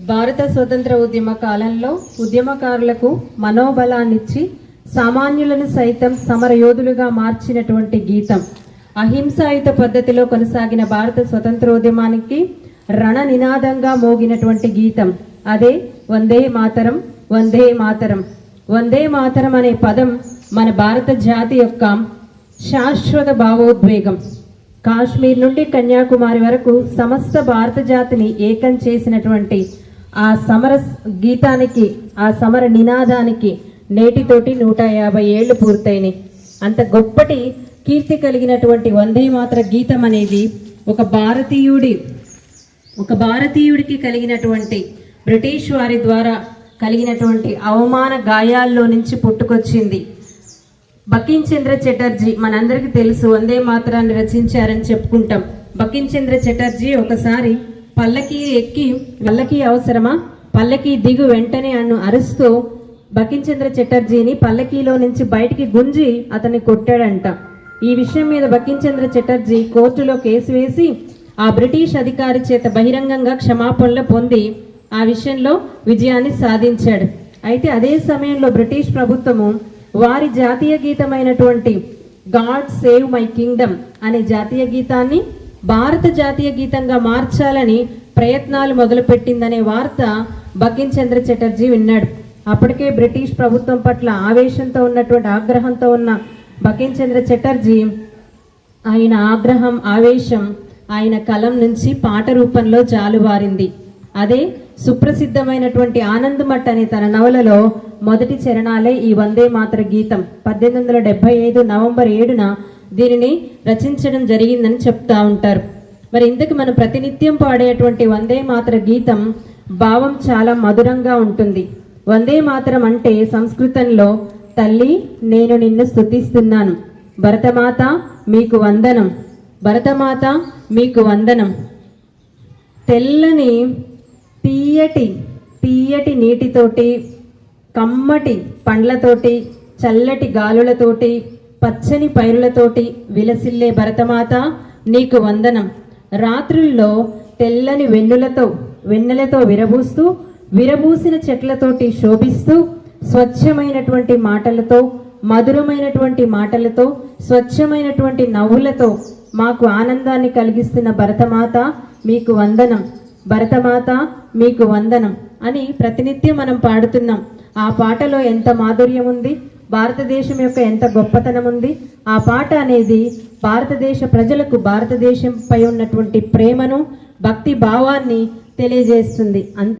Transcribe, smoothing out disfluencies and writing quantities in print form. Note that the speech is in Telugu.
భారత స్వతంత్ర ఉద్యమ కాలంలో ఉద్యమకారులకు మనోబలాన్నిచ్చి సామాన్యులను సైతం సమరయోధులుగా మార్చినటువంటి గీతం. అహింసాయుత పద్ధతిలో కొనసాగిన భారత స్వతంత్రోద్యమానికి రణ నినాదంగా మోగినటువంటి గీతం అదే వందే మాతరం, వందే మాతరం. వందే మాతరం అనే పదం మన భారత జాతి యొక్క శాశ్వత భావోద్వేగం. కాశ్మీర్ నుండి కన్యాకుమారి వరకు సమస్త భారత జాతిని ఏకం చేసినటువంటి ఆ సమర గీతానికి, ఆ సమర నినాదానికి నేటితోటి 150 ఏళ్లు పూర్తయినాయి. అంత గొప్పటి కీర్తి కలిగినటువంటి వందే మాతర గీతం అనేది ఒక భారతీయుడికి కలిగినటువంటి బ్రిటిష్ వారి ద్వారా కలిగినటువంటి అవమాన గాయాల్లో నుంచి పుట్టుకొచ్చింది. బకిం చంద్ర చటర్జీ మనందరికీ తెలుసు, వందే మాతరాన్ని రచించారని చెప్పుకుంటాం. బకిం చంద్ర చటర్జీ ఒకసారి పల్లకి అవసరమా, పల్లకి దిగు వెంటనే అన్ను అరుస్తూ బకిం చంద్ర చటర్జీని పల్లకీలో నుంచి బయటికి గుంజి అతన్ని కొట్టాడంట. ఈ విషయం మీద బకిం చంద్ర చటర్జీ కోర్టులో కేసు వేసి ఆ బ్రిటిష్ అధికారి చేత బహిరంగంగా క్షమాపణలు పొంది ఆ విషయంలో విజయాన్ని సాధించాడు. అయితే అదే సమయంలో బ్రిటిష్ ప్రభుత్వము వారి జాతీయ గీతమైనటువంటి గాడ్ సేవ్ మై కింగ్డమ్ అనే జాతీయ గీతాన్ని భారత జాతీయ గీతంగా మార్చాలని ప్రయత్నాలు మొదలుపెట్టిందనే వార్త బకిం చంద్ర చటర్జీ విన్నాడు. అప్పటికే బ్రిటిష్ ప్రభుత్వం పట్ల ఆవేశంతో ఉన్నటువంటి ఆగ్రహంతో ఉన్న బకిం చంద్ర చటర్జీ ఆయన ఆగ్రహం, ఆవేశం ఆయన కలం నుంచి పాట రూపంలో జాలువారింది. అదే సుప్రసిద్ధమైనటువంటి ఆనందమఠ్ అనే తన నవలలో మొదటి చరణాలే ఈ వందే మాతర గీతం. 1875 నవంబర్ 7న దీనిని రచించడం జరిగిందని చెప్తా ఉంటారు. మరి ఇందుకు మనం ప్రతినిత్యం పాడేటువంటి వందే మాతర గీతం భావం చాలా మధురంగా ఉంటుంది. వందే మాతరం అంటే సంస్కృతంలో తల్లి నేను నిన్ను స్తుతిస్తున్నాను, భరతమాత మీకు వందనం, భరతమాత మీకు వందనం. తెల్లని తీయటి నీటితోటి, కమ్మటి పండ్లతోటి, చల్లటి గాలులతోటి, పచ్చని పైరులతోటి విలసిల్లే భరతమాత నీకు వందనం. రాత్రుల్లో తెల్లని వెన్నెలతో విరబూసిన చెట్లతోటి శోభిస్తూ, స్వచ్ఛమైనటువంటి మాటలతో, మధురమైనటువంటి మాటలతో, స్వచ్ఛమైనటువంటి నవ్వులతో మాకు ఆనందాన్ని కలిగిస్తున్న భరతమాత మీకు వందనం, భరతమాత మీకు వందనం అని ప్రతినిత్యం మనం పాడుతున్నాం. ఆ పాటలో ఎంత మాధుర్యం ఉంది, భారతదేశం యొక్క ఎంత గొప్పతనం ఉంది. ఆ పాట అనేది భారతదేశ ప్రజలకు భారతదేశంపై ఉన్నటువంటి ప్రేమను, భక్తి భావాన్ని తెలియజేస్తుంది.